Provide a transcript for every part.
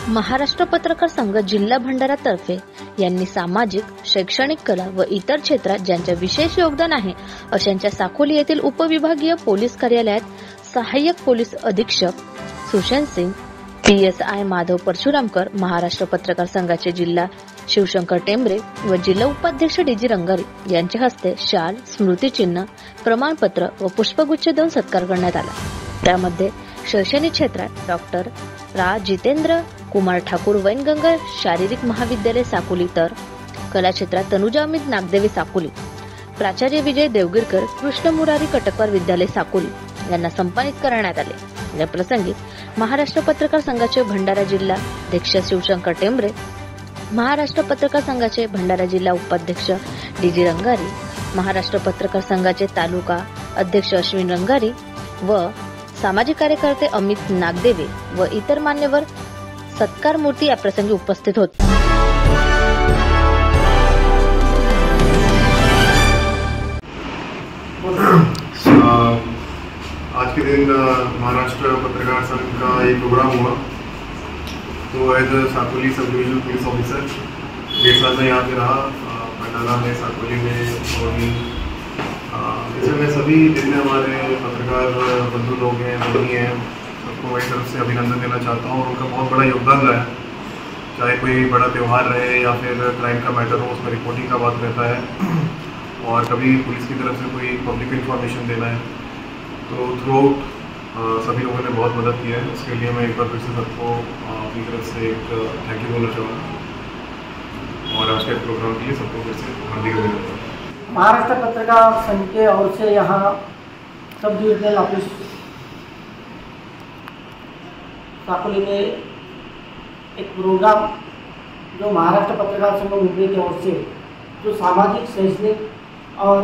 महाराष्ट्र पत्रकार संघ जिल्हा भंडारा तर्फे यांनी सामाजिक, शैक्षणिक, कला व इतर क्षेत्रात ज्यांचे विशेष योगदान आहे अशांच्या साकोली येथील उपविभागीय पोलीस कार्यालयात सहाय्यक पोलीस अधीक्षक सुशांत सिंग, PSI माधव परशुरामकर, महाराष्ट्र पत्रकार संघाचे जिल्हा शिवशंकर टेंबरे व जिल्हा उपाध्यक्ष DG रंगारी यांच्या हस्ते शाल, स्मृतिचिन्ह, प्रमाणपत्र व पुष्पगुच्छ देऊन सत्कार करण्यात आला। त्यामध्ये शैक्षणिक क्षेत्रात डॉक्टर रा जितेंद्र कुमार ठाकूर वैनगंगा शारीरिक महाविद्यालय साकोली, तर कला क्षेत्रात तनुजा अमित नागदेवी साकोली, प्राचार्य विजय देवगिरकर कृष्ण मुरारी कटकवार विद्यालय साकोली यांना सन्मानित करण्यात आले। या प्रसंगी महाराष्ट्र पत्रकार संघाचे भंडारा जिल्हा अध्यक्ष शिवशंकर टेंबरे, महाराष्ट्र पत्रकार संघाचे भंडारा जिल्हा उपाध्यक्ष DG रंगारी, महाराष्ट्र पत्रकार संघाचे तालुका अध्यक्ष अश्विन रंगारी व सामाजिक कार्यकर्ते अमित नागदेवे व इतर मान्यवर सत्कार मूर्ती या प्रसंगी उपस्थित होते। आज के दिन महाराष्ट्र पत्रकार संघ का एक प्रोग्राम हुआ। तो as a Sakoli sub division police officer 1.5 साल में यहाँ पे रहा, भंडारा में, साकोली में, और इसमें सभी जितने हमारे पत्रकार बंधु लोग हैं, बंदी हैं, सबको मेरी तरफ से अभिनंदन देना चाहता हूँ। उनका बहुत बड़ा योगदान रहा है, चाहे कोई बड़ा त्यौहार रहे या फिर क्राइम का मैटर हो, उसमें रिपोर्टिंग का बात रहता है, और कभी पुलिस की तरफ से कोई पब्लिक इन्फॉर्मेशन देना है, तो थ्रू आउट सभी लोगों ने बहुत मदद की है। इसके लिए मैं एक बार फिर से सबको अपनी तरफ से एक थैंक यू बोलना चाहूँगा, और आज के प्रोग्राम के लिए सबको फिर से हार्दिक अभिनंदन। महाराष्ट्र पत्रकार संघ के ओर से यहाँ सब डिविजनल ऑफिस साकोली में एक प्रोग्राम जो महाराष्ट्र पत्रकार संघ मुंबई की ओर से जो सामाजिक, शैक्षणिक और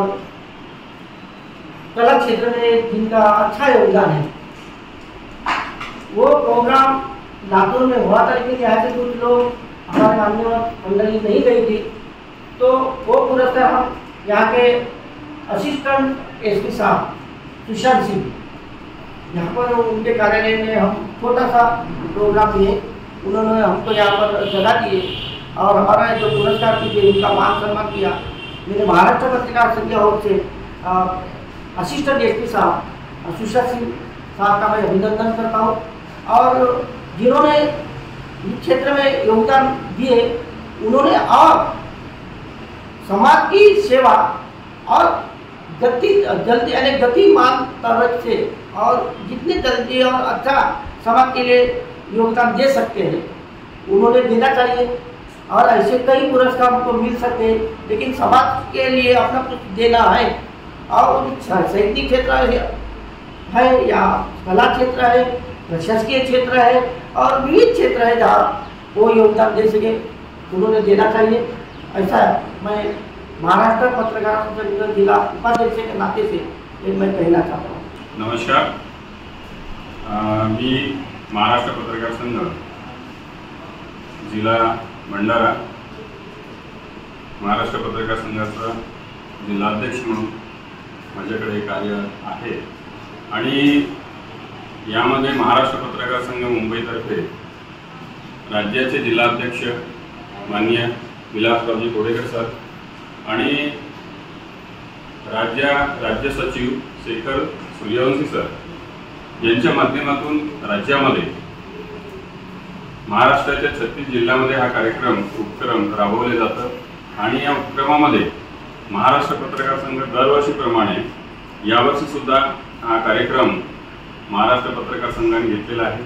कला क्षेत्र में जिनका अच्छा योगदान है, वो प्रोग्राम लातूर में हुआ था, लेकिन यहाँ से कुछ लोग हमारे मान्यवर मंडली नहीं गई थी, तो वो पुरस्कार हम यहाँ के असिस्टेंट SP साहब सुशांत सिंह, यहाँ पर उनके कार्यालय में हम छोटा सा प्रोग्राम दिए, उन्होंने हमको यहाँ पर जगह दिए और हमारा जो पुरस्कार दिए उनका मान सम्मान किया। मेरे महाराष्ट्र पत्रकार संघ की ओर से असिस्टेंट SP साहब सुशांत सिंह साहब का मैं अभिनंदन करता हूँ, और जिन्होंने इस क्षेत्र में योगदान दिए, उन्होंने और समाज की सेवा और जल्दी यानी गतिमान तरह से और जितने जल्दी और अच्छा समाज के लिए योगदान दे सकते हैं उन्होंने देना चाहिए। और ऐसे कई पुरस्कार हमको मिल सकते हैं, लेकिन समाज के लिए अपना कुछ देना है, और शैक्षणिक क्षेत्र है या कला क्षेत्र है, प्रशासकीय क्षेत्र है और विविध क्षेत्र है जहाँ वो योगदान दे सके, उन्होंने देना चाहिए। ऐसा मैं महाराष्ट्र पत्रकार संघ जिला उपाध्यक्ष के नाते से मैं कहना चाहता हूँ। नमस्कार, मी महाराष्ट्र पत्रकार संघ जिल्हा भंडारा महाराष्ट्र पत्रकार संघाचा जिल्हाध्यक्ष म्हणून माझ्याकडे कार्य आहे, आणि यामध्ये महाराष्ट्र पत्रकार संघ मुंबईतर्फे राज्याचे जिल्हाध्यक्ष माननीय विलासरावजी कोडेकर सर आणि राज्य सचिव शेखर सूर्यवंशी सर यांच्या माध्यमातून राज्यामध्ये महाराष्ट्राच्या 36 जिल्ह्यामध्ये हा उपक्रम राबवले जातात, आणि या उपक्रमामध्ये महाराष्ट्र पत्रकार संघ दरवर्षीप्रमाणे यावर्षी सुद्धा हा कार्यक्रम महाराष्ट्र पत्रकार संघाने घेतलेला आहे।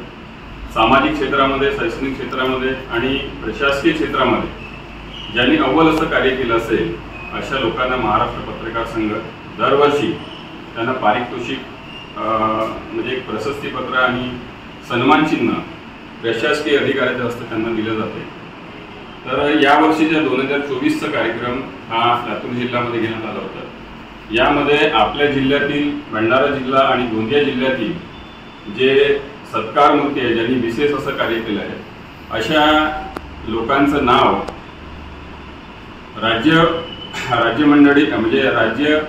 सामाजिक क्षेत्रामध्ये, शैक्षणिक क्षेत्रामध्ये आणि प्रशासकीय क्षेत्रामध्ये ज्यांनी अव्वल असं कार्य केलं असेल अशा लोकांना महाराष्ट्र पत्रकार संघ दरवर्षी त्यांना पारितोषिक म्हणजे एक प्रशस्तीपत्र आणि सन्मानचिन्ह प्रशासकीय अधिकाऱ्याच्या हस्ते त्यांना दिलं जाते। तर यावर्षीच्या 2024चा कार्यक्रम हा लातूर जिल्ह्यामध्ये घेण्यात आला होता। यामध्ये आपल्या जिल्ह्यातील भंडारा जिल्हा आणि गोंदिया जिल्ह्यातील जे सत्कार मूर्ती आहे, ज्यांनी विशेष असं कार्य केलं आहे, अशा लोकांचं नाव राज्य मंडळी म्हणजे राज्य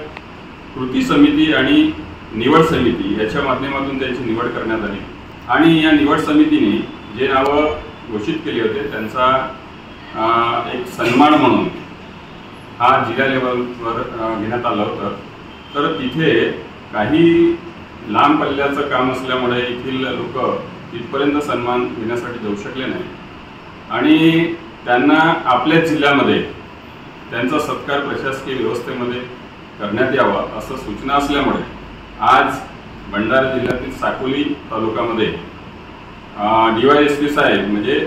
कृती समिती आणि निवड समिती याच्या माध्यमातून त्यांची निवड करण्यात आली, आणि या निवड समितीने जे नाव घोषित केले होते त्यांचा एक सन्मान म्हणून हा जिल्हा लेवलवर घेण्यात आलं होतं. तर तिथे काही लांब पल्ल्याचं काम असल्यामुळे येथील लोक तिथपर्यंत सन्मान घेण्यासाठी जाऊ शकले नाही आणि त्यांना आपल्याच जिल्ह्यामध्ये त्यांचा सत्कार प्रशासकीय व्यवस्थेमध्ये करण्यात यावा असं सूचना असल्यामुळे आज भंडारा जिल्ह्यातील साकोली तालुक्यामध्ये DYSP साहेब म्हणजे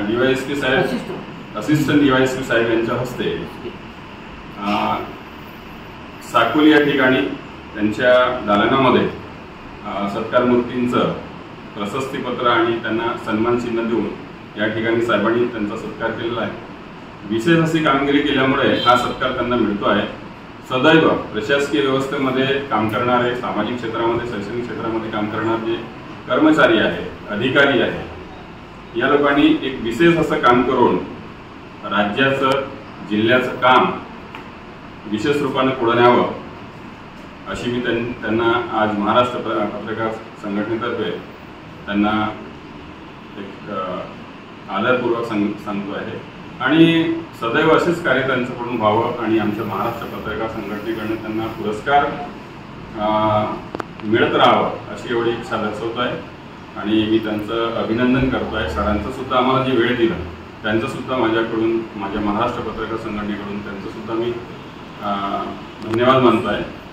DYSP साहेब असिस्टंट DYSP साहेब यांच्या हस्ते साकोली या ठिकाणी त्यांच्या दालनामध्ये सत्कार मूर्तींचं प्रशस्तीपत्र आणि त्यांना सन्मान चिन्ह देऊन या ठिकाणी साहेबांनी त्यांचा सत्कार केलेला आहे. विशेष अशी कामगिरी केल्यामुळे हा सत्कार त्यांना मिळतो आहे. सदैव प्रशासकीय व्यवस्थेमध्ये काम करणारे, सामाजिक क्षेत्रामध्ये, शैक्षणिक क्षेत्रामध्ये काम करणारे जे कर्मचारी आहेत, अधिकारी आहेत, या लोकांनी एक विशेष असं काम करून राज्याचं, जिल्ह्याचं काम विशेष रूपाने पुढे न्यावं अशी मी त्यांना आज महाराष्ट्र पत्रकार संघटनेतर्फे त्यांना एक आदरपूर्वक सांगतो आहे आणि सदैव असेच कार्य त्यांच्याकडून व्हावं आणि आमच्या महाराष्ट्र पत्रकार संघटनेकडून त्यांना पुरस्कार मिळत राहावं अशी एवढी इच्छा दर्शवतो आहे आणि मी त्यांचं अभिनंदन करतो आहे. सरांचं सुद्धा आम्हाला जे वेळ दिला त्यांचं सुद्धा माझ्याकडून, माझ्या महाराष्ट्र पत्रकार संघटनेकडून त्यांचं सुद्धा मी धन्यवाद मानतो आहे.